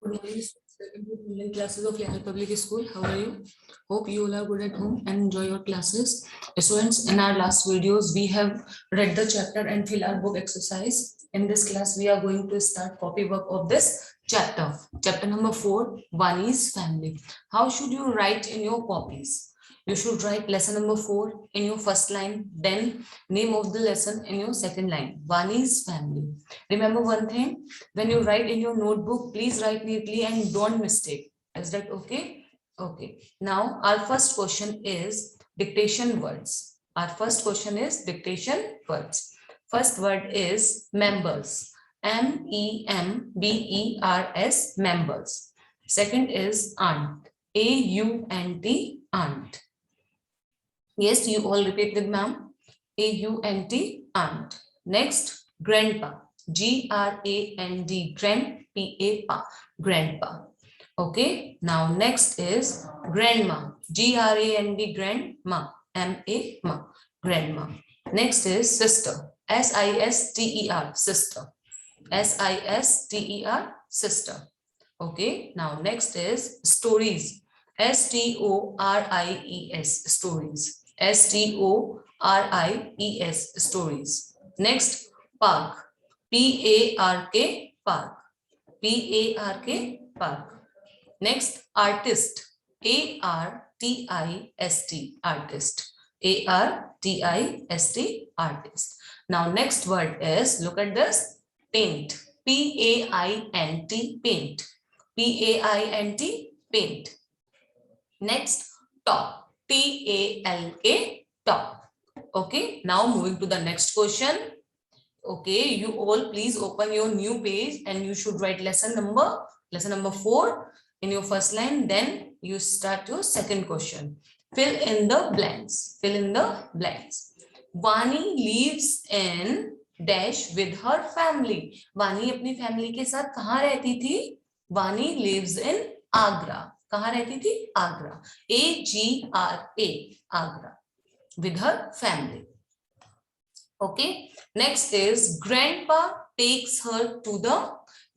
Good morning, welcome to online classes of Legal Public School. How are you? Hope you all are good at home and enjoy your classes. Students, in our last videos, we have read the chapter and fill our book exercise. In this class, we are going to start copy work of this chapter. Chapter number 4, Vani's family. How should you write in your copies? You should write lesson number 4 in your first line, then name of the lesson in your second line. Vani's family. Remember one thing, when you write in your notebook, please write neatly and don't mistake. Is that okay? Okay. Now, our first question is dictation words. Our first question is dictation words. First word is members. members, members. Second is aunt. aunt, aunt. Yes, you all repeat with ma'am. aunt, aunt. Next, grandpa. grand, grandpa, grandpa. Okay, now next is grandma. grand, grandma, ma, grandma. Next is sister. sister, sister. sister. Okay, now next is stories. stories, stories. stories, stories. Next, park. park, park. park, park. Next, artist. artist, artist. artist, artist. Now, next word is, look at this, paint. paint, paint. paint, paint. Next, top. talk, top. Okay, now moving to the next question. Okay, you all please open your new page and you should write lesson number 4 in your first line. Then you start your second question. Fill in the blanks. Fill in the blanks. Vani lives in dash with her family. Vani अपनी family के साथ कहाँ रहती थी? Vani lives in Agra. कहाँ रहती थी? Agra. Agra. With her family. Okay. Next is grandpa takes her to the,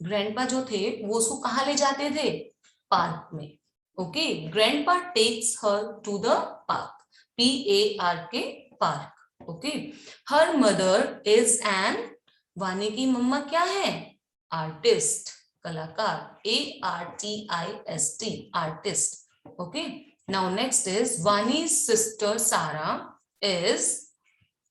grandpa जो थे वो उसको कहाँ ले जाते थे? पार्क में. Okay. Grandpa takes her to the park. park, park. Okay. Her mother is an, वानी की मम्मा क्या है? Artist, कलाकार. artist, artist. Okay. Now next is Vani's sister Sarah is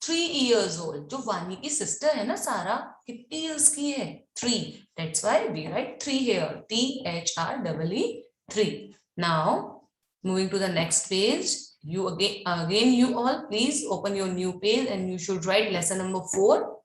3 years old. जो वानी की sister है ना सारा, कितनी years की है? 3. That's why we write 3 here. THREE, 3. Now moving to the next page. You again you all please open your new page and you should write lesson number 4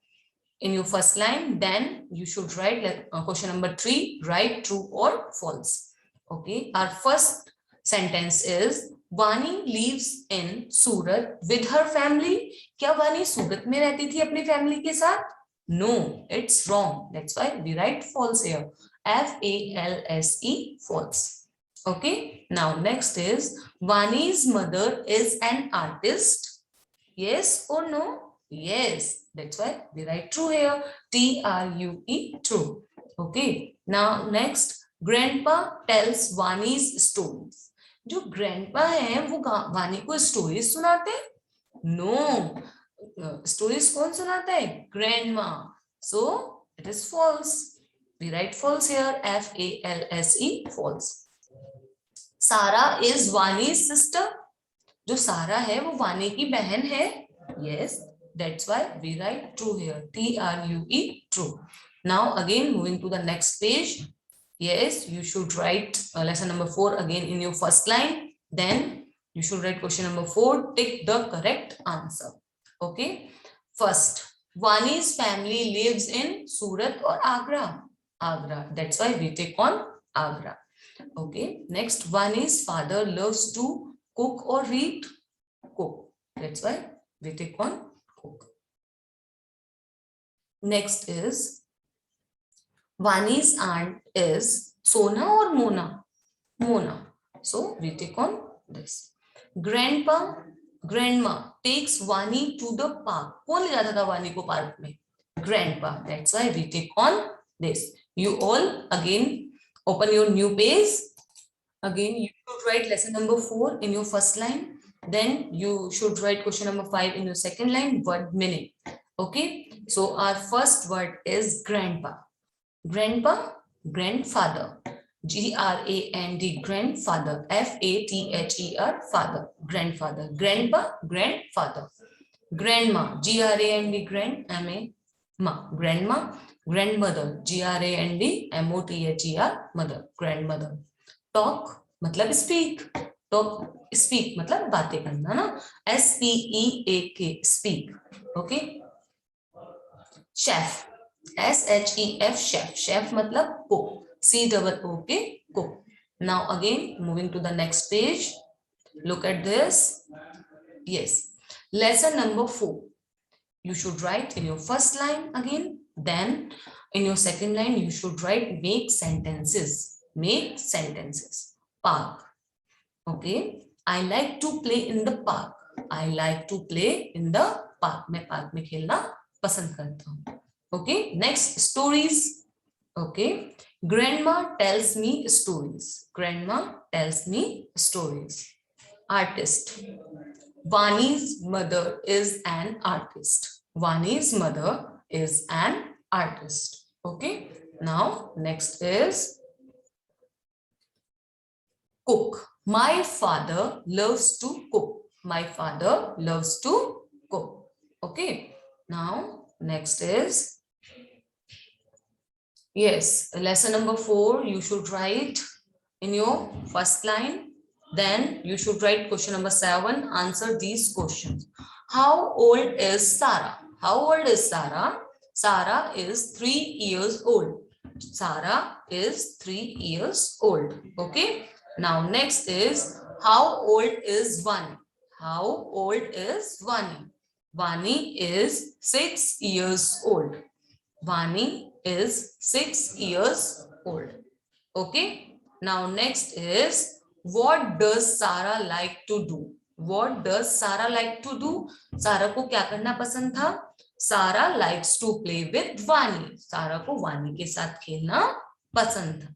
in your first line. Then you should write question number 3, right, true or false. Okay, our first sentence is Vani lives in Surat with her family. क्या वानी सूरत में रहती थी अपनी family के साथ? No, it's wrong. That's why we write false here. false, false. Okay. Now next is Vani's mother is an artist. Yes or no? Yes. That's why we write true here. TRUE, true. Okay. Now next, grandpa tells Vani's stories. जो grandpa है वो वानी को stories सुनाते हैं? No, stories कौन सुनाता है? Grandma. So it is false. We write false here. false, false. Sara is Vani sister. जो सारा है वो वानी की बहन है. Yes, that's why we write true here. TRUE, true. Now again moving to the next page. Yes, you should write lesson number 4 again in your first line. Then you should write question number 4. Tick the correct answer. Okay. First, Vani's family lives in Surat or Agra? Agra. That's why we take on Agra. Okay. Next, Vani's father loves to cook or read? Cook. That's why we take on cook. Next is Vani's aunt is Sona or Mona? Mona. So we take on this. Grandma takes Vani to the park. कौन ले जाता था वानी को park में? Grandpa. That's why we take on this. You all again Open your new page. Again, you should write lesson number 4 in your first line. Then you should write question number 5 in your second line, word meaning. Okay, so our first word is grandpa. Grandpa, grandfather. Grand, grandfather. Father, father. Grandfather. Grandpa, grandfather. Grandma, grand, ma. Grandma. Grandmother, mother. Grandmother. Talk मतलब speak. Talk speak मतलब बातें करना ना. SPEAK speak. Okay. Chef, SHEF chef. Chef मतलब cook. COOK cook. Now again moving to the next page. Look at this. Yes, lesson number 4. You should write in your first line again. Then in your second line you should write make sentences. Make sentences. Park. Okay. I like to play in the park. I like to play in the park. मैं park में खेलना पसंद करता हूँ. Okay. Next, stories. Okay. Grandma tells me stories. Grandma tells me stories. Artist. Vani's mother is an artist. Vani's mother is an artist. Okay. Now next is cook. My father loves to cook. My father loves to cook. Okay. Now next is, yes, lesson number 4. You should write in your first line. Then you should write question number 7. Answer these questions. How old is Sarah? How old is Sarah? Sarah is 3 years old. Sarah is 3 years old. Okay. Now next is, how old is Vani? How old is Vani? Vani is 6 years old. Vani is 6 years old. Okay. Now next is, what does Sarah like to do? What does Sarah like to do? Sarah को क्या करना पसंद था? Sarah likes to play with Vani. Sarah को Vani के साथ खेलना पसंद था.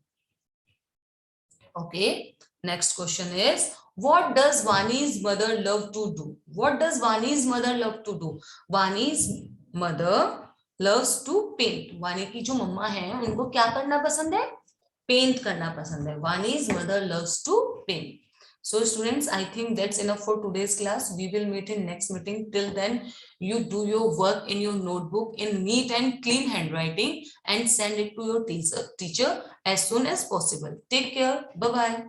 Okay. Next question is, what does Vani's mother love to do? What does Vani's mother love to do? Vani's mother loves to paint. Vani की जो मम्मा है उनको क्या करना पसंद है? पेंट करना पसंद है. Vani's mother loves to paint. So students, I think that's enough for today's class. We will meet in next meeting. Till then, you do your work in your notebook in neat and clean handwriting and send it to your teacher as soon as possible. Take care. Bye-bye.